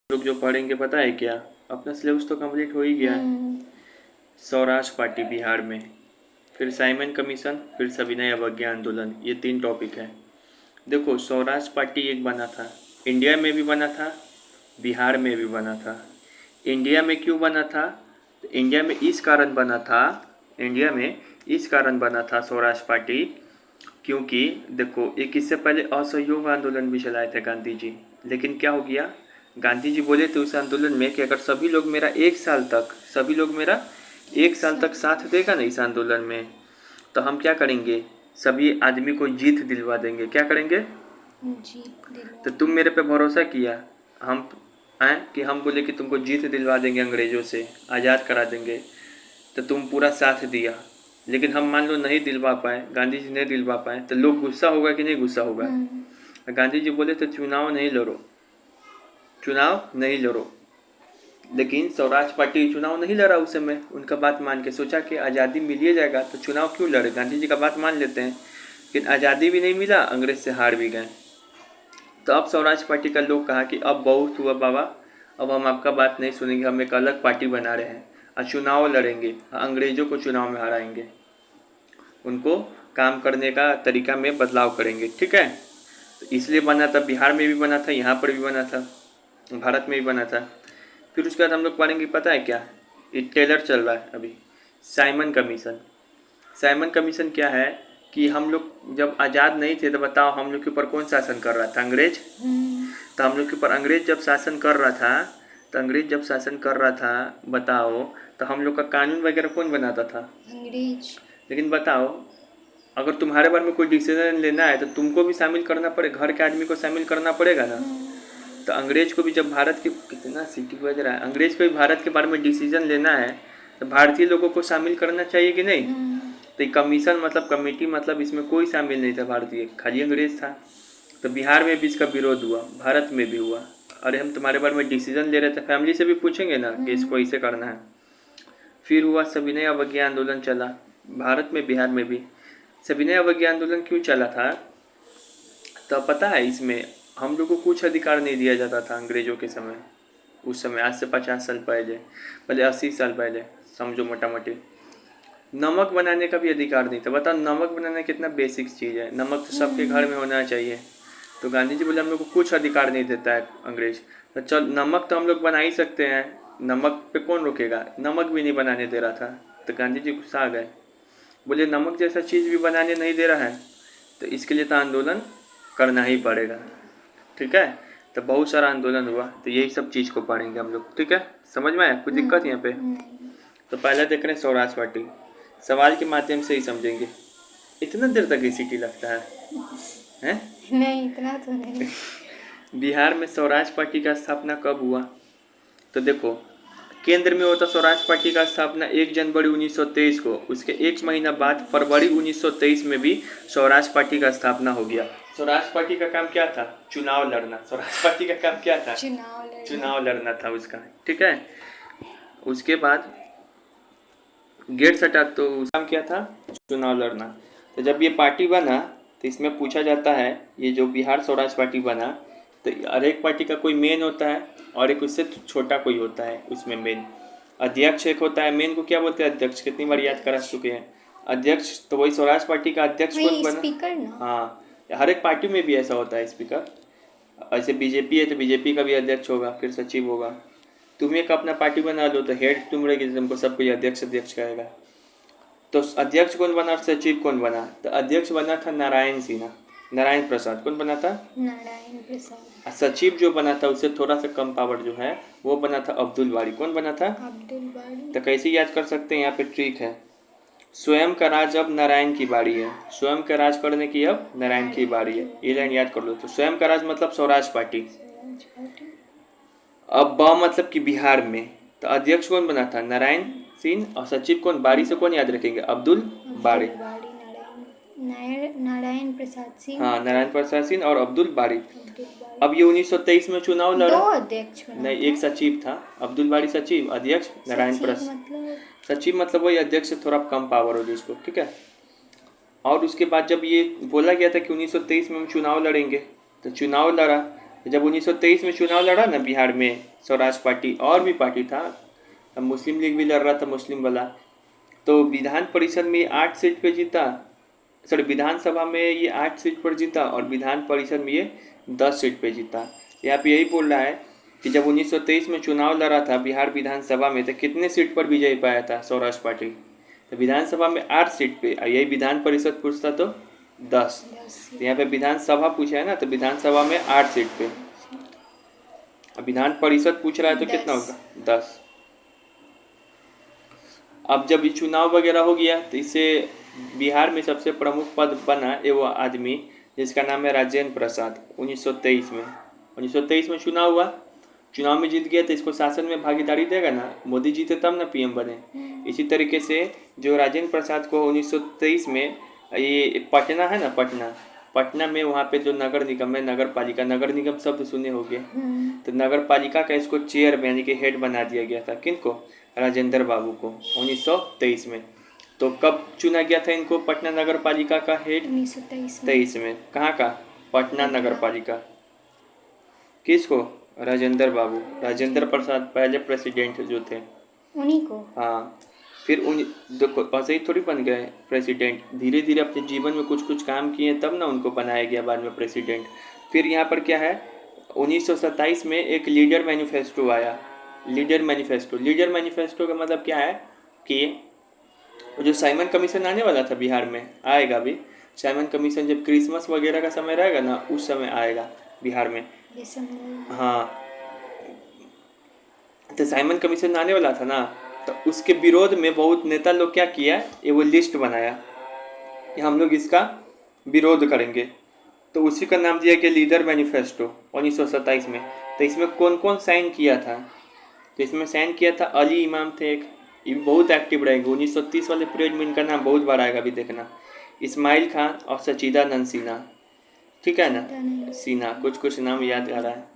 लोग जो पढ़ेंगे पता है क्या, अपना सिलेबस तो कंप्लीट हो ही गया है। स्वराज पार्टी बिहार में, फिर साइमन कमीशन, फिर सविनय अवज्ञा आंदोलन, ये 3 टॉपिक है। देखो, स्वराज पार्टी एक बना था, इंडिया में भी बना था, बिहार में भी बना था। इंडिया में क्यों बना था? इंडिया में इस कारण बना था, इंडिया में इस कारण बना था स्वराज पार्टी, क्योंकि देखो, एक इससे पहले असहयोग आंदोलन भी चलाए थे गांधी जी। लेकिन क्या हो गया, गांधी जी बोले थे उस आंदोलन में कि अगर सभी लोग मेरा 1 साल तक साथ देगा ना इस आंदोलन में, तो हम क्या करेंगे, सभी आदमी को जीत दिलवा देंगे। क्या करेंगे? तो तुम मेरे पे भरोसा किया, हम आए कि हम बोले कि तुमको जीत दिलवा देंगे, अंग्रेज़ों से आज़ाद करा देंगे, तो तुम पूरा साथ दिया। लेकिन हम मान लो नहीं दिलवा पाए, गांधी जी नहीं दिलवा पाए, तो लोग गुस्सा होगा कि नहीं गुस्सा होगा? गांधी जी बोले तो चुनाव नहीं लड़ो। लेकिन स्वराज पार्टी चुनाव नहीं लड़ा उस समय, उनका बात मान के सोचा कि आज़ादी मिल ही जाएगा तो चुनाव क्यों लड़े, गांधी जी का बात मान लेते हैं। लेकिन आज़ादी भी नहीं मिला, अंग्रेज से हार भी गए। तो अब स्वराज पार्टी का लोग कहा कि अब बहुत हुआ बाबा, अब हम आपका बात नहीं सुनेंगे, हम एक अलग पार्टी बना रहे हैं और चुनाव लड़ेंगे, अंग्रेज़ों को चुनाव में हराएंगे, उनको काम करने का तरीका में बदलाव करेंगे। ठीक है, तो इसलिए बना था, बिहार में भी बना था, यहाँ पर भी बना था, भारत में भी बना था। फिर उसके बाद हम लोग पढ़ेंगे पता है क्या, ये टेलर चल रहा है अभी, साइमन कमीशन। साइमन कमीशन क्या है कि हम लोग जब आज़ाद नहीं थे तो बताओ हम लोग के ऊपर कौन शासन कर रहा था? अंग्रेज। तो हम लोग के ऊपर अंग्रेज जब शासन कर रहा था, बताओ, तो हम लोग का कानून वगैरह कौन बनाता था? अंग्रेज। लेकिन बताओ, अगर तुम्हारे बारे में कोई डिसीजन लेना है तो तुमको भी शामिल करना पड़ेगा, घर के आदमी को शामिल करना पड़ेगा ना। तो अंग्रेज को भी जब भारत के, कितना सिटी बज रहा है, अंग्रेज को भी भारत के बारे में डिसीजन लेना है तो भारतीय लोगों को शामिल करना चाहिए कि नहीं? तो कमीशन मतलब कमेटी मतलब इसमें कोई शामिल नहीं था भारतीय, खाली अंग्रेज था। तो बिहार में भी इसका विरोध हुआ, भारत में भी हुआ, अरे हम तुम्हारे बारे में डिसीजन ले रहे थे, फैमिली से भी पूछेंगे ना कि इसको ऐसे करना है। फिर हुआ सविनय अवज्ञा आंदोलन चला, भारत में बिहार में भी। सविनय अवज्ञा आंदोलन क्यों चला था? तो पता है, इसमें हम लोग को कुछ अधिकार नहीं दिया जाता था अंग्रेज़ों के समय, उस समय, आज से 50 साल पहले 80 साल पहले समझो, मोटा मोटी नमक बनाने का भी अधिकार नहीं था। बताओ, नमक बनाना कितना बेसिक चीज़ है, नमक तो सबके घर में होना चाहिए। तो गांधी जी बोले हम लोग को कुछ अधिकार नहीं देता है अंग्रेज, तो चल नमक तो हम लोग बना ही सकते हैं, नमक पे कौन रोकेगा? नमक भी नहीं बनाने दे रहा था। तो गांधी जी गुस्सा आ गए, बोले नमक जैसा चीज़ भी बनाने नहीं दे रहा है तो इसके लिए तो आंदोलन करना ही पड़ेगा। ठीक है, तो बहुत सारा आंदोलन हुआ, तो यही सब चीज़ को पढ़ेंगे हम लोग। ठीक है, समझ में आया? कुछ दिक्कत यहाँ पे? तो पहले देख रहे हैं स्वराज पार्टी, सवाल के माध्यम से ही समझेंगे। इतना देर तक ही सीटी लगता है? नहीं, इतना तो नहीं। बिहार में स्वराज पार्टी का स्थापना कब हुआ? तो देखो, केंद्र में होता स्वराज पार्टी का स्थापना 1 जनवरी 1923 को, उसके 1 महीना बाद फरवरी 1923 में भी स्वराज पार्टी का स्थापना हो गया। स्वराज पार्टी का काम क्या था? चुनाव लड़ना। स्वराज पार्टी का काम क्या था? चुनाव लड़ना था उसका। ठीक है, उसके बाद गेट सटा, तो उसका काम क्या था? चुनाव लड़ना। तो जब ये पार्टी बना तो इसमें पूछा जाता है, ये जो बिहार स्वराज पार्टी बना, तो हर एक पार्टी का कोई मेन होता है और एक उससे छोटा कोई होता है, उसमें मेन अध्यक्ष एक होता है। मेन को क्या बोलते हैं? अध्यक्ष। कितनी बार याद करा चुके हैं अध्यक्ष। तो वही स्वराज पार्टी का अध्यक्ष कौन बना? स्पीकर ना। हाँ, हर एक पार्टी में भी ऐसा होता है, स्पीकर। ऐसे बीजेपी है तो बीजेपी का भी अध्यक्ष होगा, फिर सचिव होगा। तुम एक अपना पार्टी बना लो तो हेड तुम रहेगी, तुमको सब कोई अध्यक्ष कहेगा। तो अध्यक्ष कौन बना और सचिव कौन बना? तो अध्यक्ष बना था नारायण प्रसाद। कौन बना था? नारायण प्रसाद। सचिव जो बना था उससे थोड़ा सा कम पावर जो है वो बना था अब्दुल बारी। कौन बना था? अब्दुल बारी। तो कैसे याद कर सकते हैं? यहाँ पे ट्रिक है, स्वयं का राज अब नारायण की बारी है, स्वयं का राज करने की अब नारायण की बारी है। ये लाइन याद कर लो। तो स्वयं का राज मतलब स्वराज पार्टी। अब ब मतलब कि बिहार में, तो अध्यक्ष कौन बना था? नारायण सिंह। और सचिव कौन? बारी से कौन याद रखेंगे? अब्दुल बारी। नारायण प्रसाद सिंह। हाँ, नारायण प्रसाद सिंह और अब्दुल बारी। अब ये 1923 में चुनाव लड़ा। 2 अध्यक्ष नहीं, एक सचिव था, अब्दुल बारी सचिव, अध्यक्ष नारायण प्रसाद। सचिव मतलब वही अध्यक्ष से थोड़ा कम पावर हो जिसको। ठीक है, और उसके बाद जब ये बोला गया था कि 1923 में हम चुनाव लड़ेंगे, तो चुनाव लड़ा जब 1923 में चुनाव लड़ा ना बिहार में, स्वराज पार्टी और भी पार्टी था, अब मुस्लिम लीग भी लड़ रहा था, मुस्लिम वाला, तो विधान परिषद में 8 सीट पे जीता, सॉरी विधानसभा में ये 8 सीट पर जीता और विधान परिषद में ये 10 सीट पे जीता। यहाँ पे यही बोल रहा है कि जब 1923 में चुनाव लड़ा था बिहार विधानसभा में तो कितने सीट पर विजय पाया था स्वराज पार्टी? तो विधानसभा में 8 सीट पे, और यही विधान परिषद पूछता तो 10। तो यहाँ पे विधानसभा पूछा है ना, तो विधानसभा में 8 सीट पे, अब विधान परिषद पूछ रहा है तो कितना होगा? 10। अब जब ये चुनाव वगैरह हो गया तो इससे बिहार में सबसे प्रमुख पद बना ये वो आदमी जिसका नाम है राजेंद्र प्रसाद। 1923 में चुनाव हुआ, चुनाव में जीत गया तो इसको शासन में भागीदारी देगा ना, मोदी जीते तब ना पीएम बने। इसी तरीके से जो राजेंद्र प्रसाद को 1923 में ये पटना है ना, पटना में वहाँ पे जो नगर निगम है, नगर पालिका, नगर निगम शब्द सुने होंगे, तो नगर पालिका का इसको चेयर यानी कि हेड बना दिया गया था। किनको? राजेंद्र बाबू को 1923 में। तो कब चुना गया था इनको पटना नगर पालिका का हेड? 1923 में। कहाँ का? पटना नगर पालिका। किसको? राजेंद्र बाबू, राजेंद्र प्रसाद पहले प्रेसिडेंट जो थे उन्हीं को। हाँ, फिर उन देखो ऐसे ही थोड़ी बन गए प्रेसिडेंट, धीरे धीरे अपने जीवन में कुछ कुछ काम किए तब ना उनको बनाया गया बाद में प्रेसिडेंट। फिर यहाँ पर क्या है, 1927 में एक लीडर मैनिफेस्टो आया। लीडर मैनिफेस्टो का मतलब क्या है कि जो साइमन कमीशन आने वाला था बिहार में, आएगा भी साइमन कमीशन, जब क्रिसमस वगैरह का समय रहेगा ना उस समय आएगा बिहार में। हाँ, तो साइमन कमीशन आने वाला था ना, तो उसके विरोध में बहुत नेता लोग क्या किया, ये वो लिस्ट बनाया कि हम लोग इसका विरोध करेंगे, तो उसी का नाम दिया गया लीडर मैनिफेस्टो 1927 में। तो इसमें कौन कौन साइन किया था? तो इसमें साइन किया था अली इमाम थे एक, ये बहुत एक्टिव रहेंगे, 1930 वाले पीरियड में इनका नाम बहुत बार आएगा, अभी देखना। इस्माइल खान और सचिदानंद सिन्हा, ठीक है ना, सिन्हा, कुछ नाम याद आ रहा है।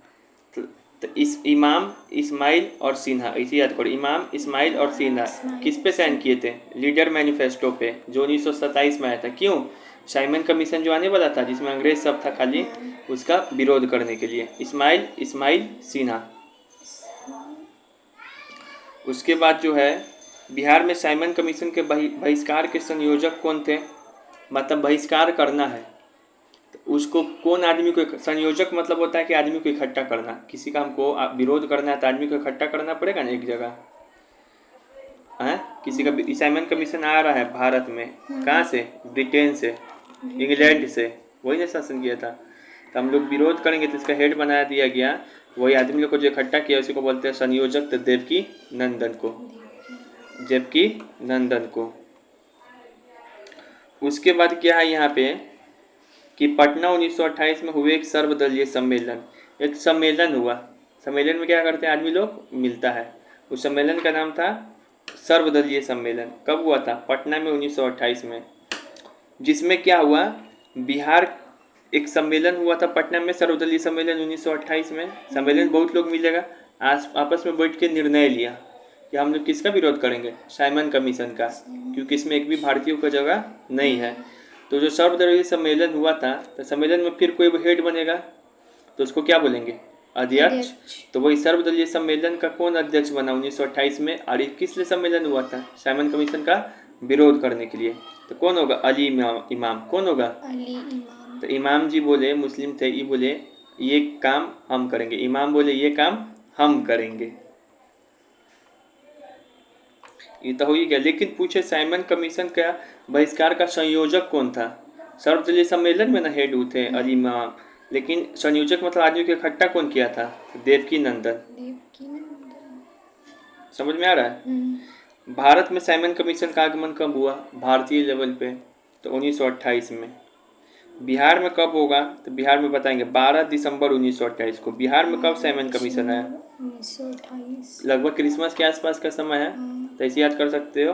तो इस इमाम, इस्माइल और सिन्हा, इसे याद करो, इमाम, इस्माइल और सिन्हा किस पे साइन किए थे? लीडर मैनिफेस्टो पे, जो 1927 में आया था। क्यों? साइमन कमीशन जो आने वाला था जिसमें अंग्रेज सब था खाली, उसका विरोध करने के लिए। इस्माइल सिन्हा। उसके बाद जो है बिहार में साइमन कमीशन के बहिष्कार के संयोजक कौन थे? मतलब बहिष्कार करना है तो उसको कौन आदमी को, संयोजक मतलब होता है कि आदमी को इकट्ठा करना, किसी काम को विरोध करना है तो आदमी को इकट्ठा करना पड़ेगा ना एक जगह है। किसी का साइमन कमीशन आ रहा है भारत में, कहाँ से? ब्रिटेन से, इंग्लैंड से, वही ने शासन किया था, तो हम लोग विरोध करेंगे तो इसका हेड बना दिया गया, वही आदमी लोग को जो इकट्ठा किया उसी को बोलते हैं संयोजक। तो देवकी नंदन को। उसके बाद क्या है यहाँ पे कि पटना 1928 में हुए एक सर्वदलीय सम्मेलन, एक सम्मेलन हुआ। सम्मेलन में क्या करते हैं आदमी लोग? मिलता है। उस सम्मेलन का नाम था सर्वदलीय सम्मेलन। कब हुआ था? पटना में 1928 में। जिसमें क्या हुआ, बिहार, एक सम्मेलन हुआ था पटना में, सर्वदलीय सम्मेलन 1928 में। सम्मेलन बहुत लोग मिलेगा, आपस में बैठ के निर्णय लिया कि हम लोग किसका विरोध करेंगे? साइमन कमीशन का, क्योंकि इसमें एक भी भारतीयों का जगह नहीं है। तो जो सर्वदलीय सम्मेलन हुआ था, तो सम्मेलन में फिर कोई हेड बनेगा तो उसको क्या बोलेंगे? अध्यक्ष। तो वही सर्वदलीय सम्मेलन का कौन अध्यक्ष बना 1928 में? और ये किस लिए सम्मेलन हुआ था? साइमन कमीशन का विरोध करने के लिए। तो कौन होगा? अली इमाम। कौन होगा? अली इमाम। तो इमाम जी बोले, मुस्लिम थे, ये बोले ये काम हम करेंगे, इमाम बोले ये काम हम करेंगे। ये तो हो ही गया। लेकिन पूछे साइमन कमीशन का बहिष्कार का संयोजक कौन था? सर्वदलीय सम्मेलन में ना हेड थे अली इमाम, लेकिन संयोजक मतलब आदमी को इकट्ठा कौन किया था? देवकी नंदन। समझ में आ रहा है? भारत में साइमन कमीशन का आगमन कब हुआ भारतीय लेवल पे? तो 1928 में। बिहार में कब होगा? तो बिहार में बताएंगे 12 दिसंबर 1928 को। बिहार में कब साइमन कमीशन आया? 1928, लगभग क्रिसमस के आसपास का समय है। तो ऐसे याद कर सकते हो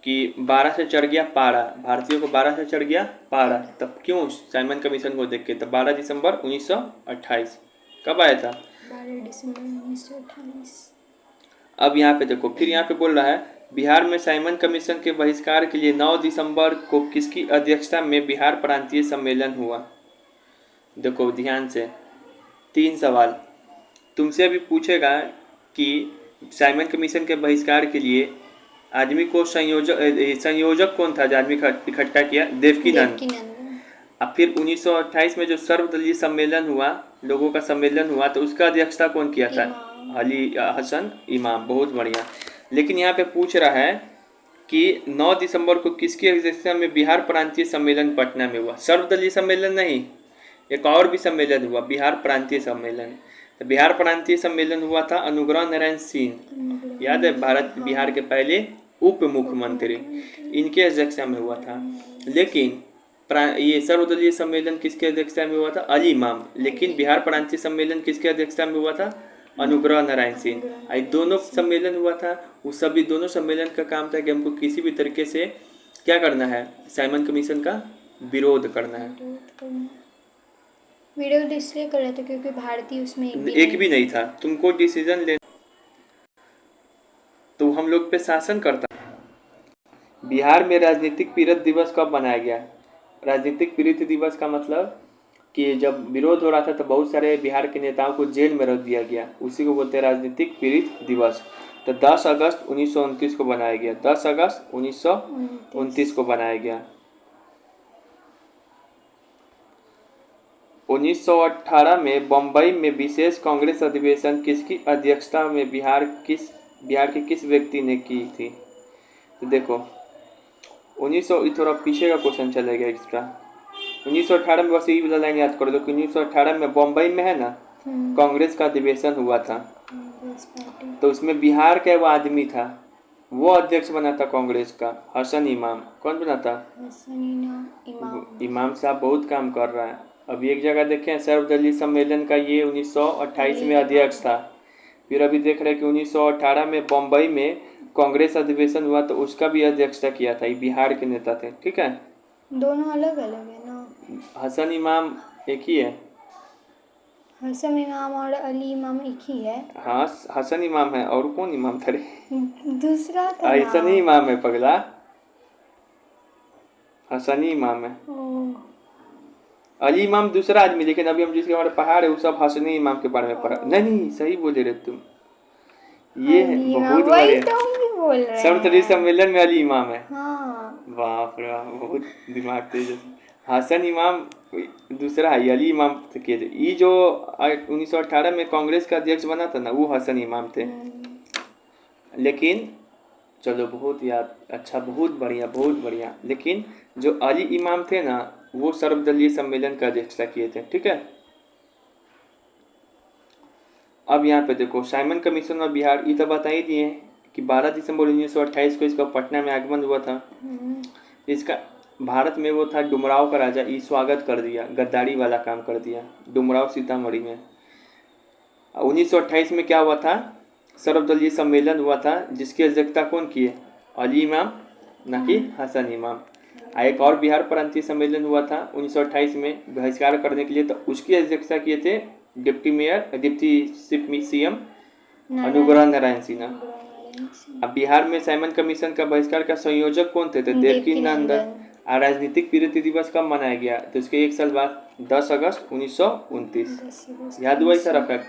कि 12 से चढ़ गया पारा, भारतीयों को 12 से चढ़ गया पारा। तब क्यों? साइमन कमीशन को देख के। तो 12 दिसंबर 1928 कब आया था? 12 दिसंबर 1928। अब यहाँ पे देखो, फिर यहाँ पे बोल रहा है बिहार में साइमन कमीशन के बहिष्कार के लिए 9 दिसंबर को किसकी अध्यक्षता में बिहार प्रांतीय सम्मेलन हुआ? देखो ध्यान से, 3 सवाल तुमसे अभी पूछेगा कि साइमन कमीशन के बहिष्कार के लिए आदमी को संयोजक कौन था जो आदमी इकट्ठा किया? देवकीनंद। देवकीनंदन। अब फिर 1928 में जो सर्वदलीय सम्मेलन हुआ, लोगों का सम्मेलन हुआ, तो उसका अध्यक्षता कौन किया था? अली हसन इमाम। बहुत बढ़िया। लेकिन यहाँ पे पूछ रहा है कि 9 दिसंबर को किसकी अध्यक्षता में बिहार प्रांतीय सम्मेलन पटना में हुआ? सर्वदलीय सम्मेलन नहीं, एक और भी सम्मेलन हुआ, बिहार प्रांतीय सम्मेलन। तो बिहार प्रांतीय सम्मेलन हुआ था अनुग्रह नारायण सिंह, याद है, भारत बिहार के पहले उप मुख्यमंत्री, इनके अध्यक्षता में हुआ था। लेकिन ये सर्वदलीय सम्मेलन किसके अध्यक्षता में हुआ था? अली इमाम। लेकिन बिहार प्रांतीय सम्मेलन किसके अध्यक्षता में हुआ था? अनुग्रह नारायण सिंह। दोनों सम्मेलन हुआ था, उस सभी दोनों सम्मेलन का काम था कि हमको किसी भी तरीके से क्या करना है? साइमन कमीशन का विरोध करना है। विरोध इसलिए कर रहे थे क्योंकि भारतीय उसमें एक भी नहीं था। तुमको डिसीजन ले तो हम लोग पे शासन करता। बिहार में राजनीतिक पीड़ित दिवस कब मनाया गया? राजनीतिक पीड़ित दिवस का मतलब कि जब विरोध हो रहा था तो बहुत सारे बिहार के नेताओं को जेल में रख दिया गया, उसी को बोलते हैं राजनीतिक पीड़ित दिवस। तो 10 अगस्त 1929 को बनाया गया। 10 अगस्त 1929 को बनाया गया। 1918 में बम्बई में विशेष कांग्रेस अधिवेशन किसकी अध्यक्षता में बिहार के किस व्यक्ति ने की थी? तो देखो 1900, थोड़ा पीछे का क्वेश्चन चलेगा एक्स्ट्रा। 1918 में बस यही वाला लाइन याद कर दो कि 1918 में बम्बई में है ना कांग्रेस का अधिवेशन हुआ था, तो उसमें बिहार का वो आदमी था, वो अध्यक्ष बना था कांग्रेस का, हसन इमाम। कौन बना था? इमाम साहब बहुत काम कर रहा है। अभी एक जगह देखें सर्वदलीय सम्मेलन का ये 1928 में अध्यक्ष था। फिर अभी देख रहे हैं कि 1918 में बम्बई में कांग्रेस अधिवेशन हुआ तो उसका भी अध्यक्षता किया था। ये बिहार के नेता थे। ठीक है, दोनों अलग अलग है ना? हसन इमाम एक ही है। हसन इमाम और अली इमाम एक ही है। हाँ, हसन इमाम है, और कौन इमाम था रे? दूसरा था ना। हसनी इमाम है पगला, हसनी इमाम है। अली इमाम दूसरा आदमी, लेकिन अभी हम जिसके बारे में पढ़ा रहे वो सब हसनी इमाम के बारे में पढ़ा। नहीं, सही बोले रहे तुम। ये बहुत बड़े सर्वदलीय सम्मेलन में अली इमाम है। हाँ। बाप रे, बहुत दिमाग तेज है। हसन इमाम दूसरा है, अली इमाम के थे। ये जो 1918 में कांग्रेस का अध्यक्ष बना था ना, वो हसन इमाम थे। लेकिन चलो बहुत याद, अच्छा, बहुत बढ़िया, बहुत बढ़िया। लेकिन जो अली इमाम थे ना, वो सर्वदलीय सम्मेलन का अध्यक्षता किए थे। ठीक है, अब यहाँ पे देखो साइमन कमीशन और बिहार, ये तो बता ही दिए कि 12 दिसंबर 1928 को इसका पटना में आगमन हुआ था। इसका भारत में वो था डुमराव का राजा, ये स्वागत कर दिया, गद्दारी वाला काम कर दिया डुमराव सीतामढ़ी में। 1928 में क्या हुआ था? सर्वदलीय सम्मेलन हुआ था, जिसकी अध्यक्षता कौन किए? अली इमाम, ना कि हसन इमाम। एक और बिहार प्रांतीय सम्मेलन हुआ था 1928 में बहिष्कार करने के लिए, तो उसकी अध्यक्षता किए थे डिप्टी सीएम अनुग्रह नारायण सिन्हा। अब बिहार में साइमन कमीशन का बहिष्कार का संयोजक कौन थे? देवकीनंदन। राजनीतिक पीड़ित दिवस कब मनाया गया? तो इसके एक साल बाद 10 अगस्त 1929। याद हुआ सारा फैक्ट?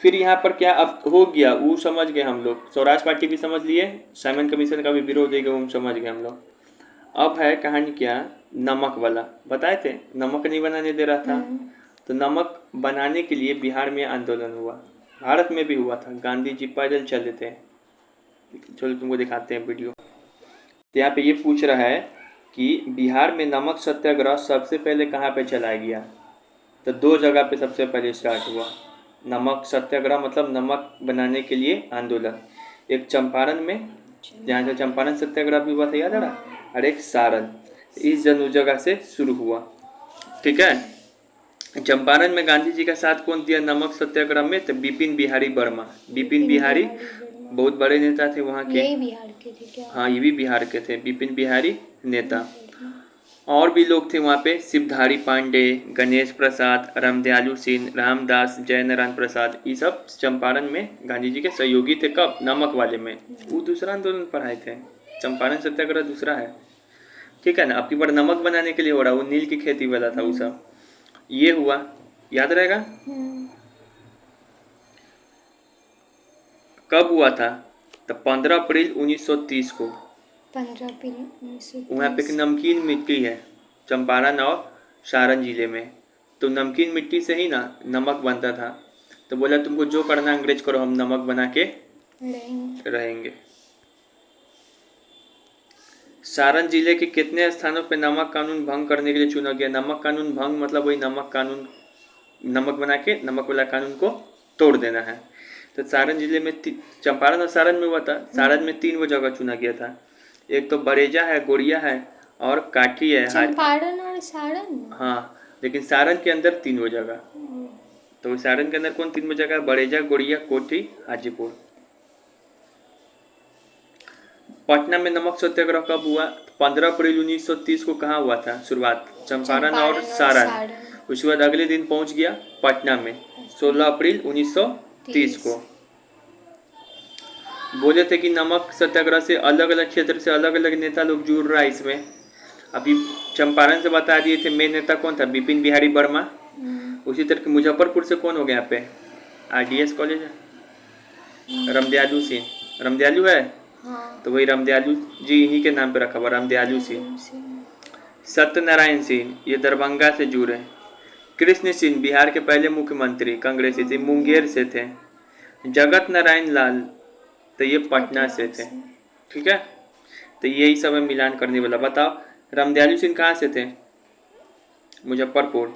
फिर यहाँ पर क्या अब हो गया, वो समझ गए हम लोग। स्वराज पार्टी भी समझ लिए, साइमन कमीशन का भी विरोध है, वो समझ गए हम लोग। अब है कहानी क्या, नमक वाला। बताए थे नमक नहीं बनाने दे रहा था, तो नमक बनाने के लिए बिहार में आंदोलन हुआ, भारत में भी हुआ था। गांधी जी पैदल चले थे। चलो तुमको दिखाते हैं वीडियो। तो यहाँ पे ये पूछ रहा है कि बिहार में नमक सत्याग्रह सबसे पहले कहाँ पे चलाया गया? तो 2 जगह पे सबसे पहले स्टार्ट हुआ नमक सत्याग्रह, मतलब नमक बनाने के लिए आंदोलन। एक चंपारण में, जहाँ से चंपारण सत्याग्रह भी हुआ था, याद आ रहा, और एक सारण। इस जगह से शुरू हुआ। ठीक है, चंपारण में गांधी जी का साथ कौन दिया नमक सत्याग्रह में? तो बिपिन बिहारी वर्मा। बिपिन बिहारी बहुत बड़े नेता थे वहाँ के। ये बिहार के थे क्या? हाँ, ये भी बिहार के थे, बिपिन बिहारी नेता। और भी लोग थे वहाँ पे, शिवधारी पांडे, गणेश प्रसाद, रामदयालु सिंह, रामदास, जयनारायण प्रसाद। ये सब चंपारण में गांधी जी के सहयोगी थे। कब? नमक वाले में। वो दूसरा आंदोलन पढ़ाए थे, चंपारण सत्याग्रह दूसरा है। ठीक है ना। अब की बार नमक बनाने के लिए हो रहा, वो नील की खेती वाला था वो सब। ये हुआ, याद रहेगा। कब हुआ था? तो 15 अप्रैल 1930 को। 15 अप्रैल 1930। वहाँ पे एक नमकीन मिट्टी है चंपारण और सारण जिले में, तो नमकीन मिट्टी से ही ना नमक बनता था। तो बोला तुमको जो करना अंग्रेज करो, हम नमक बना के रहेंगे। सारण जिले के कितने स्थानों पे नमक कानून भंग करने के लिए चुना गया? नमक कानून भंग मतलब वही नमक कानून, नमक बना के नमक वाला कानून को तोड़ देना है। तो सारण जिले में चंपारण और सारण में हुआ था। सारण में 3 वो जगह चुना गया था, एक तो बरेजा है, गोड़िया है और काठी है। चंपारण और सारण। हाँ, लेकिन सारण के अंदर 3 वो जगह। तो सारण के अंदर कौन 3 वो जगह? बरेजा, गोड़िया, कोठी, हाजीपुर। पटना में नमक सत्याग्रह कब हुआ? 15 अप्रैल 1930 को। कहाँ हुआ था शुरुआत? चंपारण और सारण। उसके बाद अगले दिन पहुंच गया पटना में 16 अप्रैल 1930 को। बोले थे कि नमक सत्याग्रह से अलग अलग क्षेत्र से अलग अलग नेता लोग जुड़ रहा है इसमें। अभी चंपारण से बता दिए थे मेन नेता कौन था? बिपिन बिहारी वर्मा। उसी तरह मुजफ्फरपुर से कौन हो गया यहाँ पे? RDS कॉलेज है, रामदयालु सिंह। रामदयालु है। तो वही रामदयालु जी इन्हीं के नाम पे रखा हुआ, रामदयालु सिंह। सत्यनारायण सिंह ये दरभंगा से जुड़े। कृष्ण सिंह बिहार के पहले मुख्यमंत्री कांग्रेसी थे, मुंगेर से थे। जगत नारायण लाल तो ये पटना से थे। ठीक है, तो यही सब है मिलान करने वाला। बताओ रामदयालु सिंह कहाँ से थे? मुजफ्फरपुर।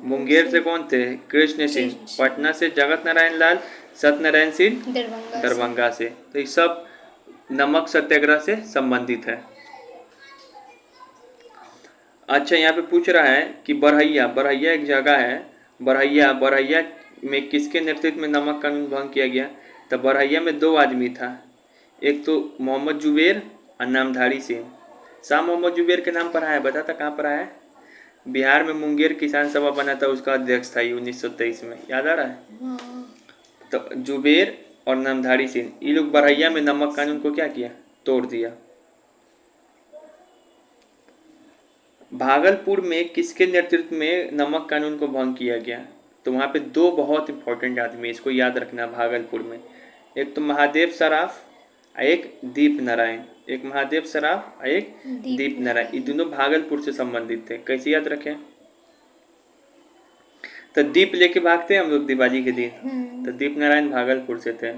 मुंगेर से कौन थे? कृष्ण सिंह। पटना से जगत नारायण लाल। सत्यनारायण सिंह दरभंगा से। तो ये सब नमक सत्याग्रह से संबंधित है। अच्छा, यहाँ पे पूछ रहा है कि बरहैया, बरहैया एक जगह है, बरहैया, बरहैया में किसके नेतृत्व में नमक कानून भंग किया गया? तो बरहैया में 2 आदमी था, एक तो मोहम्मद जुबेर और नामधारी सिंह। शाह मोहम्मद जुबेर के नाम पर आया, बता था कहाँ पर आया? बिहार में मुंगेर किसान सभा बना था, उसका अध्यक्ष था 1923 में, याद आ रहा है? तो जुबेर और नामधारी सिंह ये लोग बरहैया में नमक कानून को क्या किया? तोड़ दिया। भागलपुर में किसके नेतृत्व में नमक कानून को भंग किया गया? तो वहाँ पे 2 बहुत इंपॉर्टेंट आदमी, इसको याद रखना भागलपुर में। एक तो महादेव सराफ और एक दीप नारायण। एक महादेव सराफ और एक दीप नारायण, ये दोनों भागलपुर से संबंधित थे। कैसे याद रखें? तो दीप लेके भागते हैं हम लोग दिवाली के दिन, तो दीप नारायण भागलपुर से थे।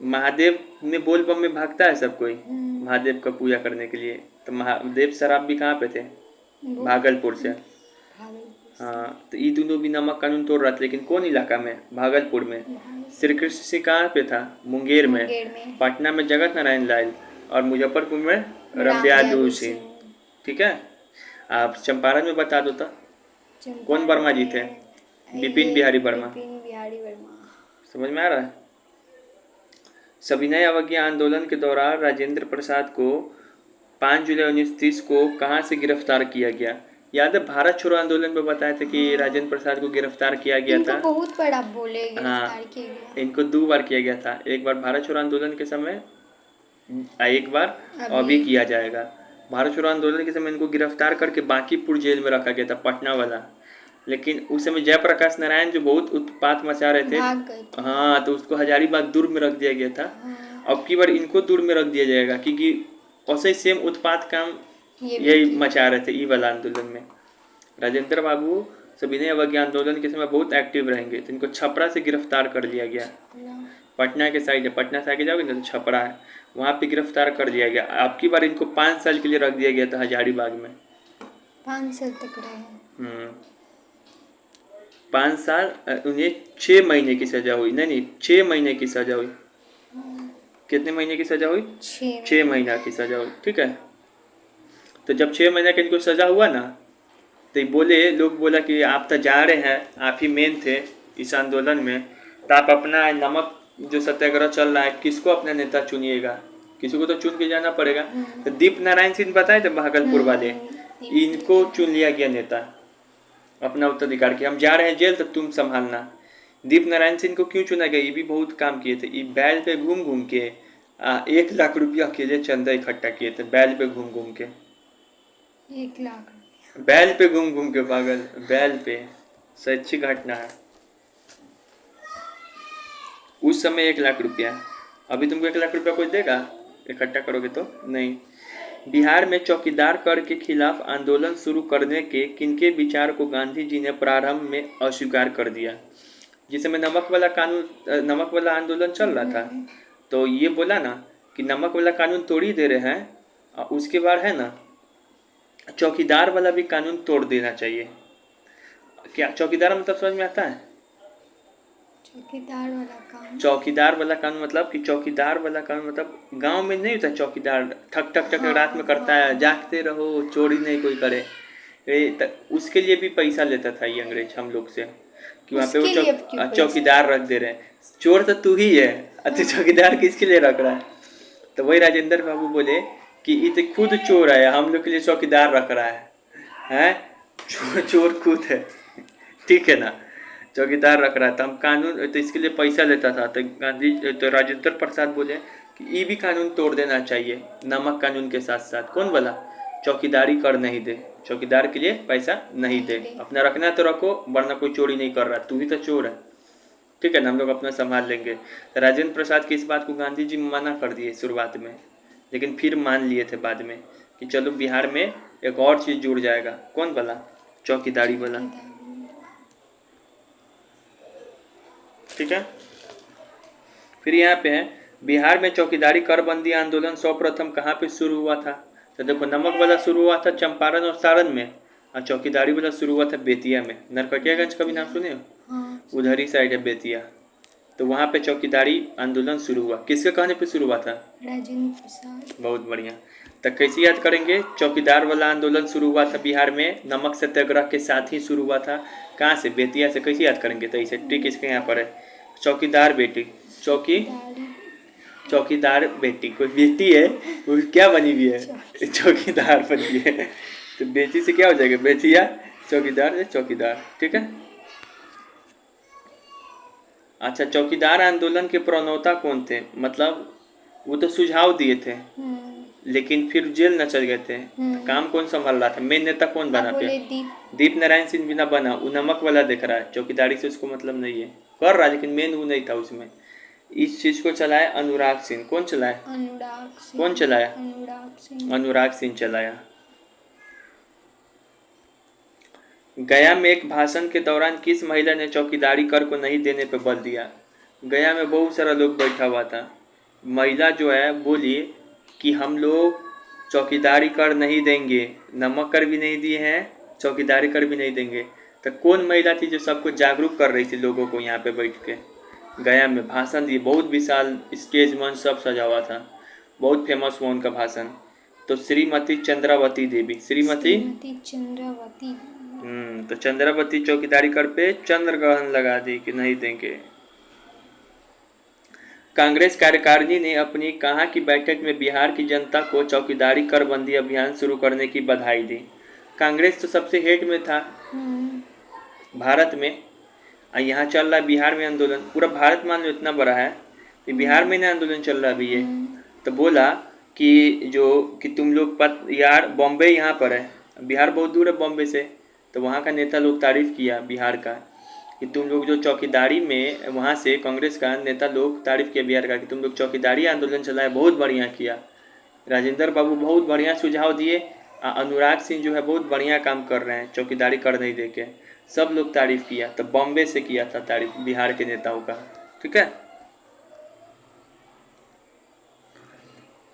महादेव में बोल बम में भागता है सब कोई महादेव का पूजा करने के लिए, तो महादेव सराफ भी कहाँ पे थे? भागलपुर से। हाँ, तो ये दोनों भी नमक कानून तोड़ रहा था, लेकिन कौन इलाका में? भागलपुर में। श्री कृष्ण सिंह कहाँ पे था? मुंगेर में। पटना में जगत नारायण लाल और मुजफ्फरपुर में रामदयालु सिंह। ठीक है, आप चंपारण में बता दो तो कौन वर्मा जी थे? बिपिन बिहारी वर्मा। समझ में आ रहा है? सविनय अवज्ञा आंदोलन के दौरान राजेंद्र प्रसाद को 5 जुलाई 1930 को कहाँ से गिरफ्तार किया गया? याद है भारत छोड़ो आंदोलन में बताया था कि राजेंद्र प्रसाद को गिरफ्तार किया गया था। बहुत बड़ा बोले गिरफ्तार किया गया। इनको 2 बार किया गया था, एक बार भारत छोड़ो आंदोलन के समय, एक बार अभी किया जाएगा। भारत छोड़ो आंदोलन के समय इनको गिरफ्तार करके बांकीपुर जेल में रखा गया था, पटना वाला। लेकिन उस समय जयप्रकाश नारायण जो बहुत उत्पात मचा रहे थे, हाँ, तो उसको हजारीबाग दुर्ग में रख दिया गया था। अब की बार इनको दुर्ग में रख दिया जाएगा, क्योंकि ऐसे सेम उत्पात काम यही मचा रहे थे ई वाला आंदोलन में। राजेंद्र बाबू सविनय अवज्ञा आंदोलन के समय बहुत एक्टिव रहेंगे, तो इनको छपरा से गिरफ्तार कर लिया गया। पटना के साइड है, पटना से आगे जाओगे ना तो छपरा है, वहाँ पे गिरफ्तार कर लिया गया। अब की बार इनको 5 साल के लिए रख दिया गया था हजारीबाग में। 5 साल तक रहे। 5 साल, उन्हें 6 महीने की सजा हुई। नहीं, 6 महीने की सजा हुई। कितने महीने की सजा हुई? 6 महीना की सजा हुई। ठीक है, तो जब 6 महीने का इनको सजा हुआ ना, तो बोले, लोग बोला कि आप तो जा रहे हैं, आप ही मेन थे इस आंदोलन में, तो आप अपना नमक जो सत्याग्रह चल रहा है, किसको अपना नेता चुनिएगा? किसी को तो चुन के जाना पड़ेगा। तो दीप नारायण सिंह बताए थे भागलपुर वाले, इनको चुन लिया गया नेता, अपना उत्तराधिकार कि हम जा रहे हैं जेल, तो तुम संभालना। दीप नारायण सिंह को क्यों चुना गया? ये भी बहुत काम किए थे। ये बैल पे घूम घूम के 1 लाख रुपया अकेले चंदा इकट्ठा किए थे, बैल पे घूम घूम के। 1 लाख। बैल पे घूम घूम के पागल, बैल पे। सच्ची घटना है। उस समय 1 लाख रुपया। अभी तुमको 1 लाख रुपया कोई देगा इकट्ठा करोगे तो? नहीं। बिहार में चौकीदार कर के खिलाफ आंदोलन शुरू करने के किनके विचार को गांधी जी ने प्रारंभ में अस्वीकार कर दिया? जिस समय नमक वाला आंदोलन चल रहा था, तो ये बोला ना कि नमक वाला कानून तोड़ ही दे रहे हैं, और उसके बाद है ना चौकीदार वाला भी कानून तोड़ देना चाहिए। क्या चौकीदार मतलब समझ में आता है? चौकीदार वाला काम। चौकीदार वाला कानून मतलब कि चौकीदार वाला कानून मतलब गांव में नहीं होता चौकीदार ठक ठक ठक हाँ, रात में करता है, जागते रहो चोरी नहीं कोई करे। उसके लिए भी पैसा लेता था ये अंग्रेज हम लोग से, कि वहाँ पे वो उसके लिए अब क्यों पैसा? चौकीदार रख दे रहे हैं। चोर तो तू ही है, तो चौकीदार किसके लिए रख रहा है? तो वही राजेंद्र बाबू बोले कि ये तो खुद चोर है, हम लोग के लिए चौकीदार रख रहा है, हैं? चोर खुद है, ठीक है ना? चौकीदार रख रहा था, हम कानून तो इसके लिए पैसा लेता था। तो राजेंद्र प्रसाद बोले कि ये भी कानून तोड़ देना चाहिए नमक कानून के साथ साथ। कौन बोला? चौकीदारी कर नहीं दे, चौकीदार के लिए पैसा नहीं दे, अपना रखना तो रखो, वरना कोई चोरी नहीं कर रहा, तू ही तो चोर है, ठीक है ना? हम लोग अपना संभाल लेंगे। तो राजेंद्र प्रसाद की इस बात को गांधी जी मना कर दिए शुरुआत में, लेकिन फिर मान लिए थे बाद में कि चलो बिहार में एक और चीज़ जुड़ जाएगा। कौन वाला? चौकीदारी वाला, ठीक है। फिर यहाँ पे है बिहार में चौकीदारी करबंदी आंदोलन सर्वप्रथम कहाँ पे शुरू हुआ था? तो देखो नमक वाला शुरू हुआ था चंपारण और सारण में, और चौकीदारी वाला शुरू हुआ था बेतिया में। नरकटियागंज का भी नाम सुने हो? हाँ, उधर ही साइड है बेतिया। तो वहाँ पे चौकीदारी आंदोलन शुरू हुआ, किसके कहने पे शुरू हुआ था? राजेंद्र प्रसाद। बहुत बढ़िया। तो कैसे याद करेंगे? चौकीदार वाला आंदोलन शुरू हुआ था बिहार में, नमक सत्याग्रह के साथ ही शुरू हुआ था। कहाँ से? बेतिया से। कैसे याद करेंगे? तो इसे ट्रिक इसके यहाँ पर है, चौकीदार बेटी, चौकीदार बेटी, कोई बेटी है वो क्या बनी हुई है? चौकीदार बनी है। तो बेटी से क्या हो जाएगा? बेटिया, चौकीदार से चौकीदार, ठीक है। अच्छा, चौकीदार आंदोलन के प्रणेता कौन थे? मतलब वो तो सुझाव दिए थे, लेकिन फिर जेल न चल गए थे। काम कौन संभाल रहा था? मेन नेता कौन बना पे? दीप नारायण सिंह बिना बना। वो नमक वाला देख रहा है, चौकीदारी से उसको मतलब नहीं है, कर रहा है लेकिन मेन वो नहीं था उसमें। इस चीज को चलाया अनुराग सिंह। कौन चलाया? कौन चलाया? अनुराग सिंह चलाया। गया में एक भाषण के दौरान किस महिला ने चौकीदारी कर को नहीं देने पर बल दिया? गया में बहुत सारा लोग बैठा हुआ था, महिला जो है बोली कि हम लोग चौकीदारी कर नहीं देंगे, नमक कर भी नहीं दिए हैं, चौकीदारी कर भी नहीं देंगे। तो कौन महिला थी जो सबको जागरूक कर रही थी लोगों को? यहाँ पे बैठ के गया में भाषण दिए, बहुत विशाल स्टेज मंच सब सजा हुआ था, बहुत फेमस हुआ उनका भाषण। तो श्रीमती चंद्रावती देवी, श्रीमती चंद्रावती। तो चंद्रावती चौकीदारी कर पे चंद्रग्रहण लगा दी कि नहीं देंगे। कांग्रेस कार्यकारिणी ने अपनी कहाँ की बैठक में बिहार की जनता को चौकीदारी करबंदी अभियान शुरू करने की बधाई दी? कांग्रेस तो सबसे हेड में था भारत में, और यहाँ चल रहा है बिहार में आंदोलन। पूरा भारत मान लो इतना बड़ा है कि बिहार में ना आंदोलन चल रहा अभी ये। तो बोला कि तुम लोग यार बॉम्बे यहाँ पर है, बिहार बहुत दूर है बॉम्बे से, तो वहाँ का नेता लोग तारीफ किया बिहार का कि तुम लोग जो चौकीदारी में, वहाँ से कांग्रेस का नेता लोग तारीफ किया बिहार का कि तुम लोग चौकीदारी आंदोलन चलाए, बहुत बढ़िया किया। राजेंद्र बाबू बहुत बढ़िया सुझाव दिए, अनुराग सिंह जो है बहुत बढ़िया काम कर रहे हैं चौकीदारी कर नहीं दे के, सब लोग तारीफ किया। तो बॉम्बे से किया था तारीफ बिहार के नेताओं का, ठीक है।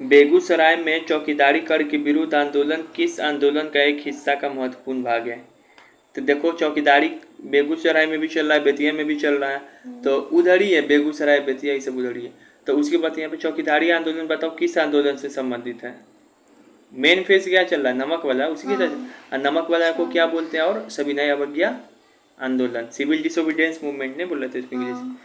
बेगूसराय में चौकीदारी कर के विरुद्ध आंदोलन किस आंदोलन का एक हिस्सा का महत्वपूर्ण भाग है? तो देखो चौकीदारी बेगूसराय में भी चल रहा है, बेतिया में भी चल रहा है, तो उधर ही है, बेगूसराय बेतिया ये सब उधर ही है। तो उसके बाद यहाँ पे चौकीदारी आंदोलन बताओ किस आंदोलन से संबंधित है? मेन फेस क्या चल रहा है? नमक वाला, उसी के नमक वाला को क्या बोलते हैं? और सविनय अवज्ञा आंदोलन, सिविल डिसोबीडियंस मूवमेंट नहीं बोल रहे थे इसको इंग्लिश।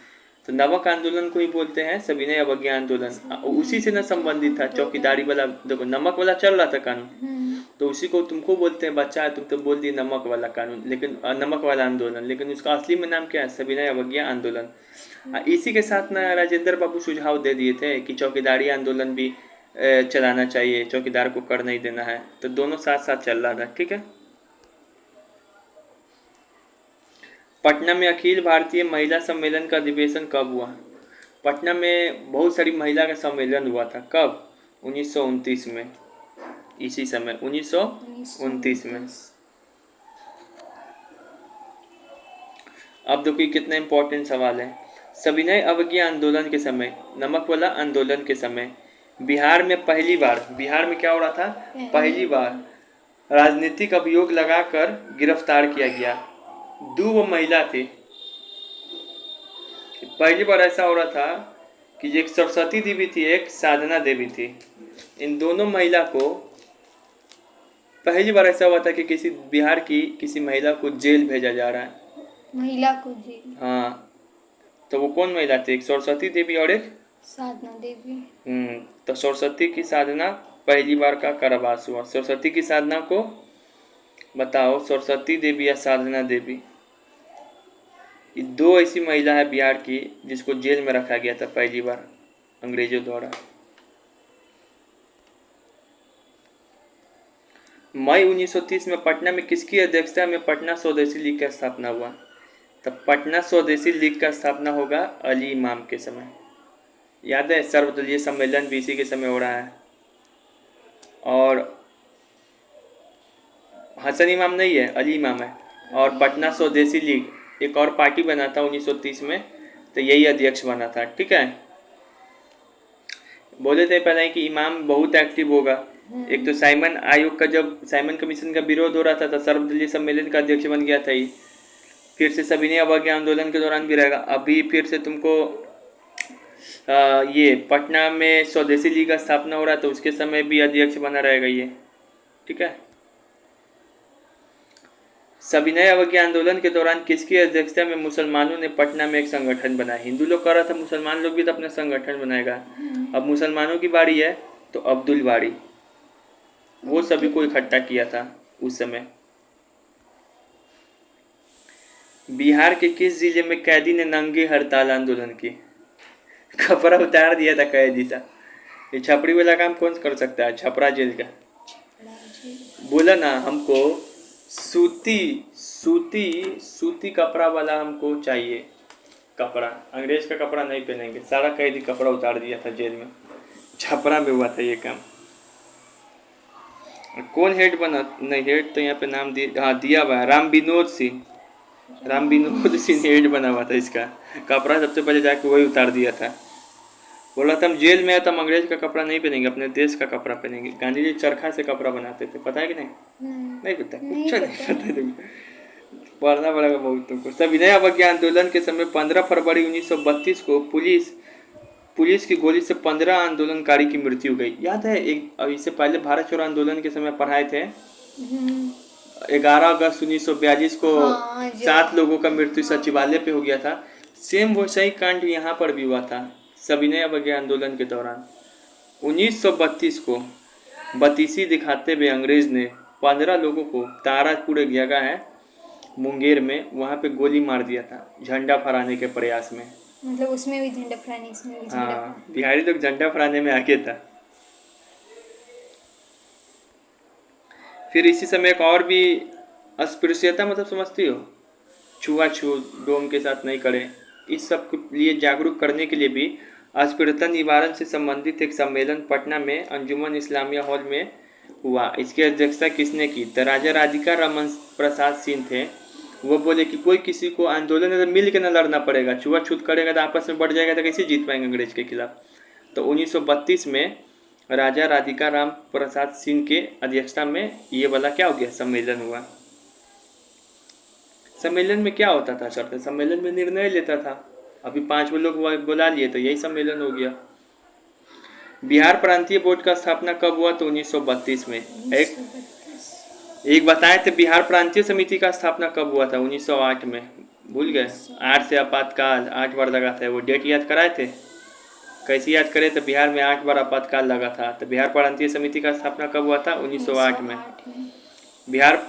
तो नमक आंदोलन को ही बोलते हैं सविनय अवज्ञा आंदोलन, उसी से न संबंधित था चौकीदारी वाला। देखो नमक वाला चल रहा था कानून, तो उसी को तुमको बोलते हैं, बच्चा है तुम तो बोल दिए नमक वाला कानून, लेकिन नमक वाला आंदोलन, लेकिन उसका असली में नाम क्या है? सविनय अवज्ञा आंदोलन। इसी के साथ ना राजेंद्र बाबू सुझाव दे दिए थे कि चौकीदारी आंदोलन भी चलाना चाहिए, चौकीदार को कर नहीं देना है। तो दोनों साथ साथ चल रहा था, ठीक है। पटना में अखिल भारतीय महिला सम्मेलन का अधिवेशन कब हुआ? पटना में बहुत सारी महिला का सम्मेलन हुआ था। कब? 1929 में। इसी समय 1929 में। अब देखिए कितना इम्पोर्टेंट सवाल है। सविनय अवज्ञा आंदोलन के समय, नमक वाला आंदोलन के समय बिहार में क्या हो रहा था? पहली बार राजनीतिक अभियोग लगाकर गिरफ्तार किया गया। वो महिला थी। पहली बार ऐसा हो रहा था कि एक सरस्वती देवी थी, एक साधना देवी थी। इन दोनों महिला को पहली बार ऐसा हुआ था कि बिहार की किसी महिला को जेल भेजा जा रहा है। महिला को जेल? हाँ। तो वो कौन महिला थी? एक सरस्वती देवी और एक साधना देवी। तो सरस्वती की साधना पहली बार का कारावास हुआ। सरस्वती की साधना को बताओ, सरस्वती देवी या साधना देवी, ये दो ऐसी महिला है बिहार की जिसको जेल में रखा गया था पहली बार अंग्रेजों द्वारा। मई 1930 में पटना में किसकी अध्यक्षता में पटना स्वदेशी लीग का स्थापना हुआ? तब पटना स्वदेशी लीग का स्थापना होगा अली इमाम के समय। याद है, सर्वदलीय सम्मेलन भी इसी के समय हो रहा है। और हसन इमाम नहीं है, अली इमाम है। और पटना स्वदेशी लीग एक और पार्टी बना था 1930 में, तो यही अध्यक्ष बना था। ठीक है, बोले थे पहले कि इमाम बहुत एक्टिव होगा। एक तो साइमन आयोग का, जब साइमन कमीशन का विरोध हो रहा था तो सर्वदलीय सम्मेलन का अध्यक्ष बन गया था ही। फिर से सविनय अवज्ञा आंदोलन के दौरान भी रहेगा। अभी फिर से तुमको ये पटना में स्वदेशी लीग का स्थापना हो रहा है तो उसके समय भी अध्यक्ष बना रहेगा ये। ठीक है। सविनय अवज्ञा आंदोलन के दौरान किसकी अध्यक्षता में मुसलमानों ने पटना में एक संगठन बनाया? हिंदू लोग कर रहा था, मुसलमान लोग भी तो अपना संगठन बनाएगा। अब मुसलमानों की बारी है तो अब्दुल बारी, वो सभी को इकट्ठा किया था उस समय। बिहार के किस जिले में कैदी ने नंगे हड़ताल आंदोलन की? कपड़ा उतार दिया था कैदी सा। ये छपड़ी वाला काम कौन कर सकता है? छपरा जेल का। बोला ना हमको सूती कपड़ा वाला हमको चाहिए। कपड़ा अंग्रेज का कपड़ा नहीं पहनेंगे। सारा कैदी कपड़ा उतार दिया था जेल में। छपरा में हुआ था ये काम। कौन हेड बना? नहीं, हेड तो यहाँ पे नाम दिया हुआ है, राम विनोद सिंह हेड बना हुआ था इसका। कपड़ा सबसे पहले जाके वही उतार दिया था। बोला था हम जेल में है तो हम अंग्रेज का कपड़ा नहीं पहनेंगे, अपने देश का कपड़ा पहनेंगे। गांधी जी चरखा से कपड़ा बनाते थे, पता है कि नहीं? नहीं पता, कुछ नहीं पता तुमको, पढ़ना पड़ेगा बहुत तुमको। सविनय अवज्ञा आंदोलन के समय 15 फरवरी 1932 को पुलिस की गोली से 15 आंदोलनकारी की मृत्यु गई। याद है? इससे पहले भारत छोड़ो आंदोलन के समय पढ़ाए थे। 11 अगस्त 1942 को 7 लोगों का मृत्यु सचिवालय पे हो गया था। सेम वैसा ही कांड यहाँ पर भी हुआ था सविनय अवज्ञा आंदोलन के दौरान। 1932 को बत्तीसी दिखाते हुए अंग्रेज ने 15 लोगों को तारापुर जगह है मुंगेर में, वहाँ पे गोली मार दिया था झंडा फहराने के प्रयास में। मतलब उसमें भी झंडा फहराने, इसमें भी झंडा। हाँ, बिहारी लोग झंडा फहराने में आगे था। फिर इसी समय एक और भी अस्पृश्यता, मतलब समझती हो, छुआछूत, डोम के साथ नहीं करें, इस सब के लिए जागरूक करने के लिए भी अस्पृश्यता निवारण से संबंधित एक सम्मेलन पटना में अंजुमन इस्लामिया हॉल में हुआ। इसकी अध्यक्षता किसने की? तो राजा राधिका रमन प्रसाद सिंह थे। वो बोले कि कोई किसी को आंदोलन में मिल के न लड़ना पड़ेगा, छुआछूत करेगा तो आपस में बढ़ जाएगा तो कैसे जीत पाएंगे अंग्रेज के खिलाफ। तो 1932 में राजा राधिका राम प्रसाद सिंह के अध्यक्षता में ये वाला क्या हो गया, सम्मेलन हुआ। सम्मेलन में क्या होता था सर? सम्मेलन में निर्णय लेता था। अभी 5 लोग बुला लिए तो यही सम्मेलन हो गया। बिहार प्रांतीय बोर्ड का स्थापना कब हुआ? तो 1932 में। एक बताए थे बिहार प्रांतीय समिति का स्थापना कब हुआ था? 1908 में। भूल गए? 8 से आपातकाल 8 बार लगा था। वो डेट याद कराए थे? कैसे याद करे? तो बिहार में 8 बार आपातकाल लगा था। तो बिहार प्रांतीय समिति का स्थापना कब हुआ था? 1908 में। बिहार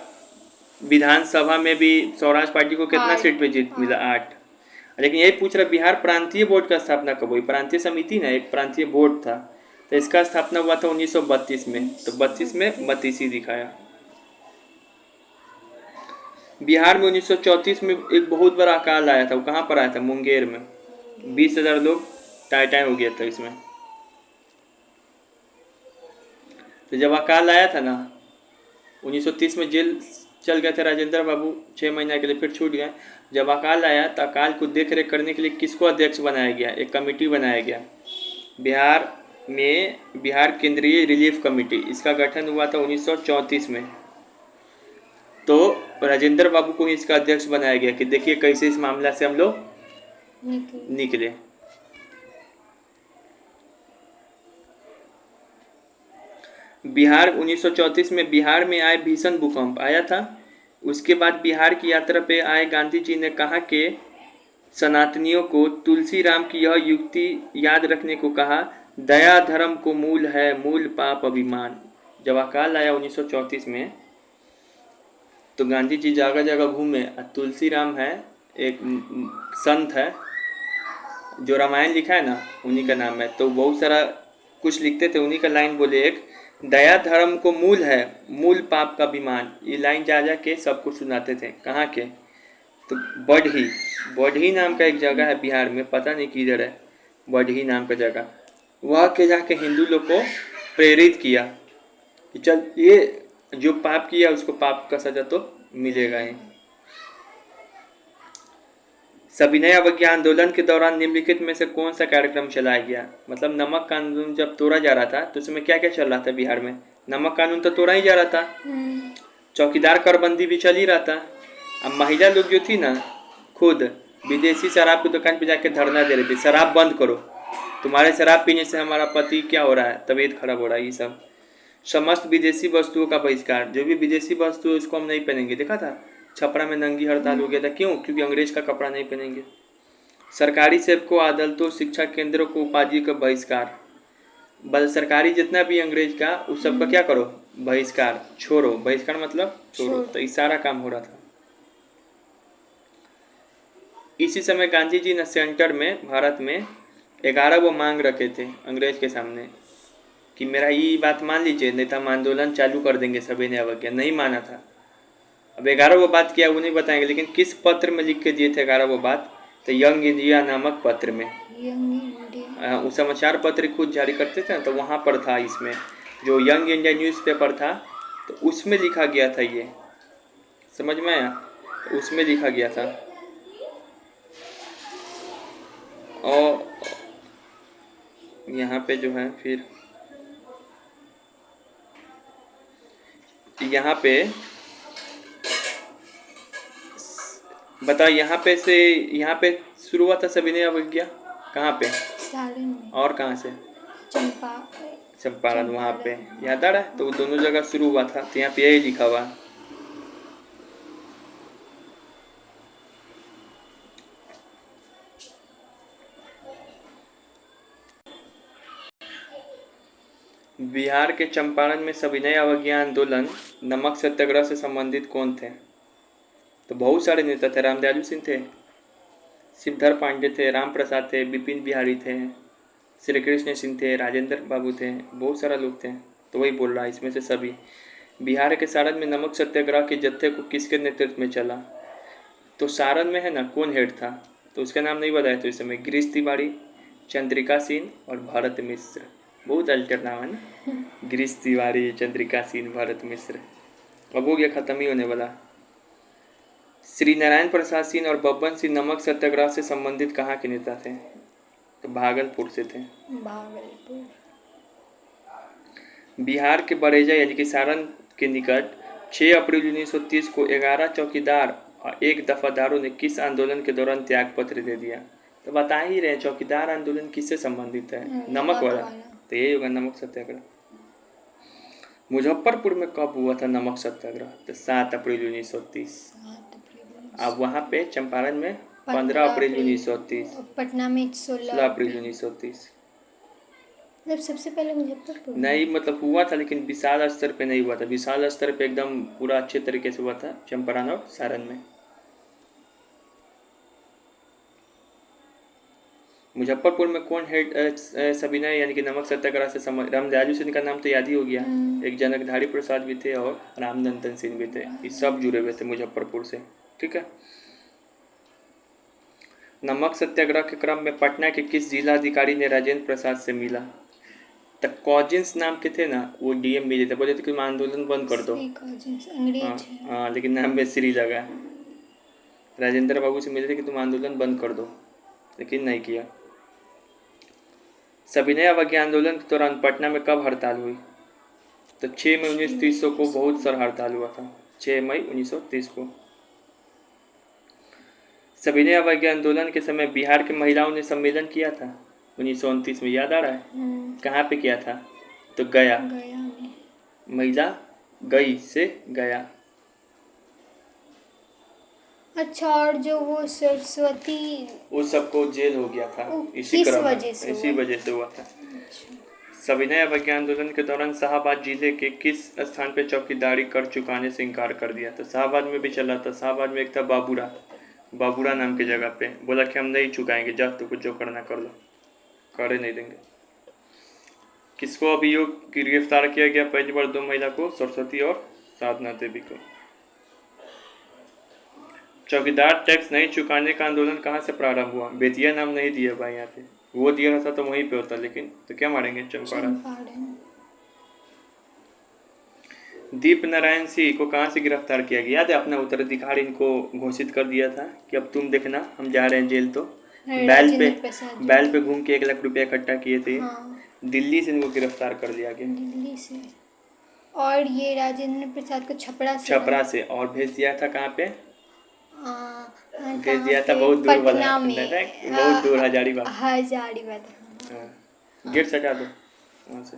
विधानसभा में भी स्वराज पार्टी को कितना सीट पे जीत मिला? 8। लेकिन यही पूछ रहा, बिहार प्रांतीय बोर्ड का स्थापना कब हुई? प्रांतीय समिति ना, एक प्रांतीय बोर्ड था, तो इसका स्थापना हुआ था 1932 में। तो 32 में 32 ही दिखाया। बिहार में 1934 में एक बहुत बड़ा अकाल आया था। वो कहाँ पर आया था? मुंगेर में। 20,000 लोग टाई हो गया था इसमें। तो जब अकाल आया था ना, 1930 में जेल चल गए थे राजेंद्र बाबू 6 महीना के लिए, फिर छूट गए। जब अकाल आया तो अकाल को देख रेख करने के लिए किसको अध्यक्ष बनाया गया? एक कमेटी बनाया गया बिहार में, बिहार केंद्रीय रिलीफ कमेटी। इसका गठन हुआ था 1934 में। तो राजेंद्र बाबू को ही इसका अध्यक्ष बनाया गया कि देखिए कैसे इस मामला से हम लोग निकले। बिहार 1934 में बिहार में आए भीषण भूकंप आया था। उसके बाद बिहार की यात्रा पे आए गांधी जी ने कहा कि सनातनियों को तुलसी राम की यह युक्ति याद रखने को कहा, दया धर्म को मूल है, मूल पाप अभिमान। जब अकाल आया 1934 में तो गांधी जी जगह जगह घूमे। तुलसी राम है एक संत है जो रामायण लिखा है ना, उन्हीं का नाम है। तो बहुत सारा कुछ लिखते थे, उन्हीं का लाइन बोले एक, दया धर्म को मूल है, मूल पाप का अभिमान। ये लाइन जा जा के सबको सुनाते थे। कहाँ के? तो बढ़ी, बढ़ी नाम का एक जगह है बिहार में, पता नहीं किधर है, बढ़ी नाम का जगह। वह के जाके हिंदू लोग को प्रेरित किया कि चल ये जो पाप किया उसको पाप का सजा तो मिलेगा ही। सविनय अवज्ञा आंदोलन के दौरान निम्नलिखित में से कौन सा कार्यक्रम चलाया गया? मतलब नमक कानून जब तोड़ा जा रहा था तो उसमें क्या क्या चल रहा था बिहार में? नमक कानून तो तोड़ा ही जा रहा था, चौकीदार करबंदी भी चल ही रहा था। अब महिला लोग जो थी ना, खुद विदेशी शराब की दुकान पे जाके धरना दे रही थी, शराब बंद करो, तुम्हारे शराब पीने से हमारा पति क्या हो रहा है, तबीयत खराब हो रहा है। ये सब समस्त विदेशी वस्तुओं का बहिष्कार, जो भी विदेशी वस्तु है उसको हम नहीं पहनेंगे। देखा था छपरा में नंगी हड़ताल हो गया था, क्यों? क्योंकि अंग्रेज का कपड़ा नहीं पहनेंगे। सरकारी सेवकों, अदालतों, शिक्षा केंद्रों को उपाधि का बहिष्कार। बल सरकारी जितना भी अंग्रेज का उस सब का क्या करो? बहिष्कार, छोड़ो। बहिष्कार मतलब छोड़ो। तो इस सारा काम हो रहा था। इसी समय गांधी जी ने सेंटर में भारत में 11 वो मांग रखे थे अंग्रेज के सामने कि मेरा ये बात मान लीजिए, नहीं तो हम आंदोलन चालू कर देंगे। सभी ने अवज्ञा, नहीं माना था। अब 11 वो बात किया वो नहीं बताएंगे, लेकिन किस पत्र में लिख के दिए थे 11 वो बात? तो यंग इंडिया नामक पत्र में। उस समाचार पत्र खुद जारी करते थे ना, तो वहाँ पर था, इसमें जो यंग इंडिया न्यूज़पेपर था तो उसमें लिखा गया था। ये समझ में आया? तो उसमें लिखा गया था। और यहाँ पे जो है फिर यहाँ पे बताओ, यहाँ पे शुरू हुआ था सविनय अवज्ञा कहाँ पे? सारण में। और कहाँ से? चंपारण। वहाँ पे याद आ रहा है? तो दोनों जगह शुरू हुआ था। तो यहाँ पे यही लिखा हुआ। बिहार के चंपारण में सविनय अवज्ञा आंदोलन, नमक सत्याग्रह से संबंधित कौन थे? तो बहुत सारे नेता थे। रामदयालु सिंह थे, शिवधर पांडे थे, राम प्रसाद थे, बिपिन बिहारी थे, श्री कृष्ण सिंह थे, राजेंद्र बाबू थे, बहुत सारा लोग थे। तो वही बोल रहा है इसमें से सभी। बिहार के सारण में नमक सत्याग्रह के जत्थे को किसके नेतृत्व में चला? तो सारण में है ना, कौन हेड था? तो उसका नाम नहीं बताया। तो इस समय गिरीश तिवारी, चंद्रिका सिंह और भरत मिश्र। बहुत अल्टर नाम है ना, गिरीश तिवारी, चंद्रिका सिंह, भरत मिश्र। अब हो गया, खत्म ही होने वाला। श्री नारायण प्रसाद सिंह और बब्बन सिंह नमक सत्याग्रह से संबंधित कहाँ के नेता थे? तो भागलपुर से थे। भागलपुर। बिहार के बरेजा यानी कि सारण के निकट 6 अप्रैल 1930 को 11 चौकीदार और 1 दफादारों ने किस आंदोलन के दौरान त्याग पत्र दे दिया? तो बता ही रहे, चौकीदार आंदोलन किससे संबंधित है? नमक वाला। तो यही होगा, नमक सत्याग्रह। मुजफ्फरपुर में कब हुआ था नमक सत्याग्रह? तो 7 अप्रैल 1930। अब वहाँ पे चंपारण में 15 अप्रैल 1930। पटना में 16 अप्रैल 1930। मतलब सबसे पहले मुजफ्फरपुर नहीं, मतलब हुआ था लेकिन विशाल स्तर पे नहीं हुआ था। विशाल स्तर पे एकदम पूरा अच्छे तरीके से हुआ था चंपारण और सारण में। मुजफ्फरपुर में कौन हेड सविनय यानी कि नमक सत्याग्रह से रामदयालु सिंह का नाम तो याद ही हो गया। एक जनकधारी प्रसाद भी थे और रामनंदन सिंह भी थे, ये सब जुड़े हुए थे मुजफ्फरपुर से। ठीक है। नमक सत्याग्रह के क्रम में पटना के किस जिलाधिकारी ने राजेंद्र प्रसाद से मिला? तो कॉजिन्स नाम के थे ना, वो डीएम मिले थे, बोले थे कि तुम आंदोलन बंद कर दो। अंग्रेज है। हाँ, लेकिन नाम में श्री लगा। राजेंद्र बाबू से मिले थे कि तुम आंदोलन बंद कर दो, लेकिन नहीं किया। सविनय अवज्ञा आंदोलन के दौरान पटना में कब हड़ताल हुई? तो 6 मई 1930 को बहुत सारा हड़ताल हुआ था, 6 मई 1930 को। सविनय अवज्ञा आंदोलन के समय बिहार की महिलाओं ने सम्मेलन किया था 1929 में, याद आ रहा है? कहाँ पे किया था? तो गया में। महिला गई से गया। अच्छा, और जो वो सरस्वती, उस सबको जेल हो गया था इसी क्रम में, इसी वजह से हुआ था। सविनय अवज्ञा आंदोलन के दौरान शाहबाद जिले के किस स्थान पे चौकीदारी कर चुकाने से इनकार कर दिया? तो शाहबाद में भी चला था। शाहबाद में एक था बाबूरा नाम की जगह पे, बोला कि हम नहीं चुकाएंगे, जा तो कुछ जो करना कर लो, करे नहीं देंगे। किसको अभियोग की गिरफ्तार किया गया पहली बार? 2 महिला को, सरस्वती और साधना देवी को। चौकीदार टैक्स नहीं चुकाने का आंदोलन कहाँ से प्रारंभ हुआ? बेतिया नाम नहीं दिया भाई यहाँ पे, वो दिया रहता तो वहीं पे होता, लेकिन तो क्या मारेंगे? चंपारण। दीप नारायण सिंह को कहाँ से गिरफ्तार किया गया? याद है, अपना उत्तराधिकारी इनको घोषित कर दिया था कि अब तुम देखना हम जा रहे हैं जेल। तो बैल पे घूम के 1 लाख रुपया इकट्ठा किए थे। दिल्ली से इनको गिरफ्तार कर लिया गया, दिल्ली से। और ये राजेंद्र प्रसाद को छपरा से और भेज दिया था कहाँ पे? भेज दिया था बहुत दूर, पटना में, बहुत दूर, हजारीबाग। गेट सटा दो वहाँ से।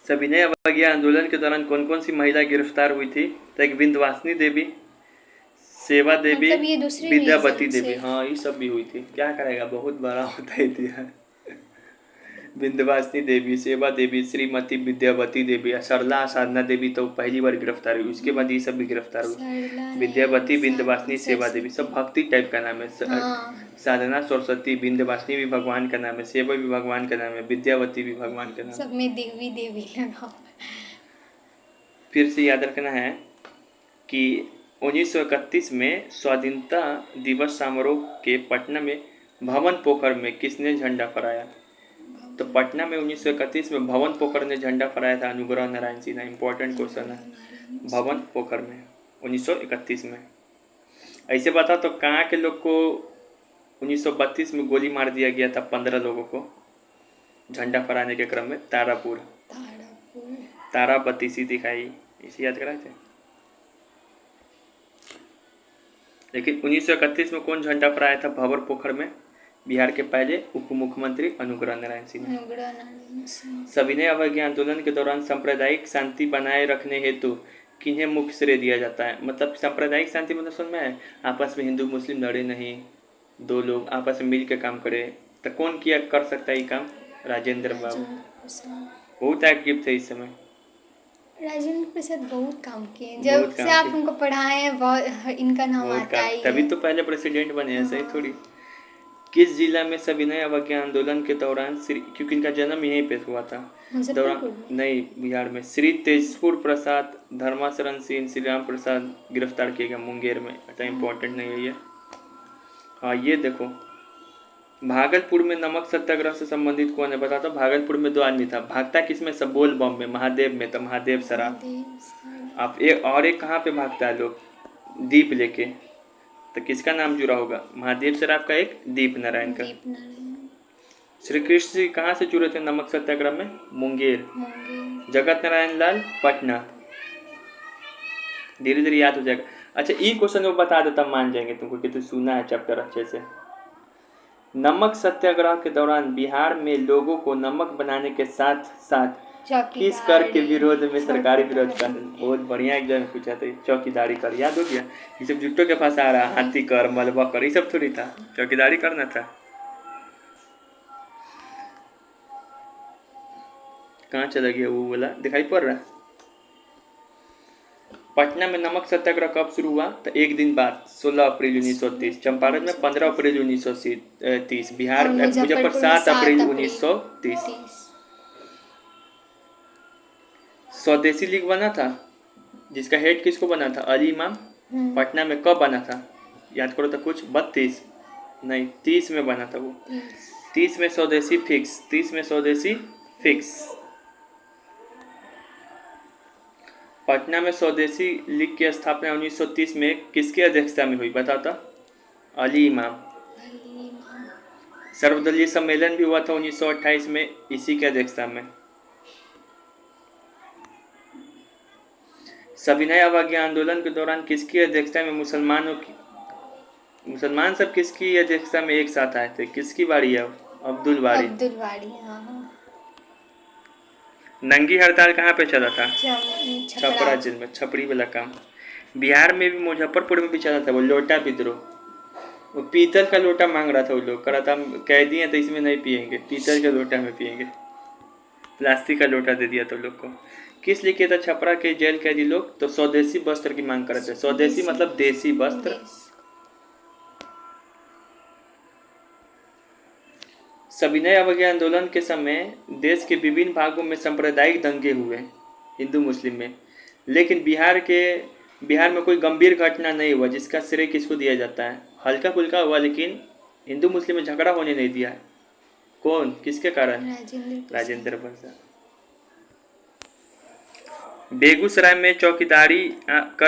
सविनय अवज्ञा आंदोलन के दौरान कौन कौन सी महिला गिरफ्तार हुई थी? तो एक विंध्यवासिनी देवी, सेवा देवी, मतलब विद्यावती देवी, हाँ ये सब भी हुई थी। क्या करेगा, बहुत बड़ा होता है इतिहास। विंध्यवासिनी देवी, सेवा देवी, श्रीमती विद्यावती देवी, सरला साधना देवी तो पहली बार गिरफ्तार हुई, उसके बाद ये सब भी गिरफ्तार हुई। विद्यावती, विंध्यवासिनी, सेवा देवी सब भक्ति टाइप का नाम है। साधना, सरस्वती, विंध्यवासिनी भी भगवान का नाम है, सेवा भी भगवान का नाम है, विद्यावती भी भगवान का नाम है। सब में देवी देवी लगा। फिर से याद रखना है कि 1931 में स्वाधीनता दिवस समारोह के पटना में भवन पोखर में किसने झंडा फहराया? तो पटना में 1931 में भवन पोखर ने झंडा फहराया था अनुग्रह नारायण सिन्हा। इंपॉर्टेंट क्वेश्चन है, भवन पोखर में 1931 में। ऐसे बता तो कहाँ के लोग को 1932 में गोली मार दिया गया था 15 लोगों को झंडा फहराने के क्रम में? तारापति सी दिखाई, इसे याद कराए थे। लेकिन 1931 में कौन झंडा फहराया था भवर पोखर में? बिहार के पहले उप मुख्यमंत्री अनुग्रह नारायण सिंह। सविनय अवज्ञा आंदोलन के दौरान सांप्रदायिक शांति बनाए रखने हेतु किन्हें मुख्य श्रेय दिया जाता है? मतलब सांप्रदायिक शांति मतलब समझ में है, आपस में हिंदू मुस्लिम लड़े नहीं, 2 लोग आपस में मिल के काम करे। तो कौन किया कर सकता है ये काम? राजेंद्र बाबू, बहुत एक्टिव थे इस समय। राजेंद्र प्रसाद बहुत काम किए, जब से आप उनको पढ़ाए हैं बहुत इनका नाम आता है, तभी तो पहले प्रेसिडेंट बने हैं, सही थोड़ी। किस जिला में सविनय अवज्ञा आंदोलन के दौरान क्योंकि इनका जन्म यहीं पे हुआ था, नहीं बिहार में, श्री तेजपुर प्रसाद, धर्माशरण सिंह, श्री राम प्रसाद गिरफ्तार किए गए मुंगेर में। अच्छा, इंपॉर्टेंट नहीं है ये। हाँ ये देखो, भागलपुर में नमक सत्याग्रह से संबंधित कौन है? बता दो। भागलपुर में 2 आदमी था, भागता किसमें? सबोल बम में, महादेव में, तो महादेव सराफ। आप एक कहाँ पे भागता है लोग? दीप लेके, तो किसका नाम जुड़ा होगा? महादेव सराफ का, एक दीप नारायण का। श्री कृष्ण जी कहाँ से जुड़े थे नमक सत्याग्रह में? मुंगेर। जगत नारायण लाल पटना। धीरे धीरे याद हो जाएगा। अच्छा, ये क्वेश्चन वो बता देता, मान जाएंगे तुमको कि तू सुना है चैप्टर अच्छे से। नमक सत्याग्रह के दौरान बिहार में लोगों को नमक बनाने के साथ साथ किस कर के विरोध में सरकारी विरोध कर? बहुत बढ़िया एग्जाम पूछा था, चौकीदारी कर, याद हो गया। ये सब जुट्टो के पास आ रहा, हाथी कर, मलबा कर, ये सब थोड़ी था, चौकीदारी करना था। कहाँ चला गया वो? बोला दिखाई पड़ रहा है। पटना में नमक सत्याग्रह कब शुरू हुआ? तो एक दिन बाद 16 अप्रैल 1930। चंपारण में 15 अप्रैल 1930। बिहार और मुजफ्फर मुजफ्फरपुर में 7 अप्रैल 7 1930। 30। स्वदेशी लीग बना था, जिसका हेड किसको बना था? अली इमाम। पटना में कब बना था? याद करो तो कुछ। 32 नहीं 30 में बना था वो। 30 में स्वदेशी फिक्स। 30 में स्वदेशी फिक्स। पटना में स्वदेशी लीग की स्थापना 1930 में किसकी अध्यक्षता में हुई? बताता। अली इमाम। सर्वदलीय सम्मेलन भी हुआ था 1928 में, इसी की अध्यक्षता में। सविनय अवज्ञा आंदोलन के दौरान किसकी अध्यक्षता में मुसलमान सब किसकी अध्यक्षता में एक साथ आए थे? किसकी बारी है? अब्दुल बारी। हाँ। नंगी हड़ताल कहाँ पे चला था? छपरा जेल में। छपरी वाला काम। बिहार में भी, मुजफ्फरपुर में भी चला था वो लोटा विद्रोह। वो पीतल का लोटा मांग रहा था वो लोग, करा था कैदी हैं तो इसमें नहीं पियेंगे, पीतल के लोटा में पियेंगे। प्लास्टिक का लोटा दे दिया था लोग को। किस लिए किया था छपरा के जेल कैदी लोग? तो स्वदेशी वस्त्र की मांग कर रहे थे। स्वदेशी मतलब देसी वस्त्र। सविनय अवज्ञा आंदोलन के समय देश के विभिन्न भागों में सांप्रदायिक दंगे हुए हिंदू मुस्लिम में, लेकिन बिहार में कोई गंभीर घटना नहीं हुआ, जिसका श्रेय किसको दिया जाता है? हल्का फुल्का हुआ, लेकिन हिंदू मुस्लिम में झगड़ा होने नहीं दिया है। कौन? किसके कारण? राजेंद्र प्रसाद। बेगूसराय में चौकीदारी कर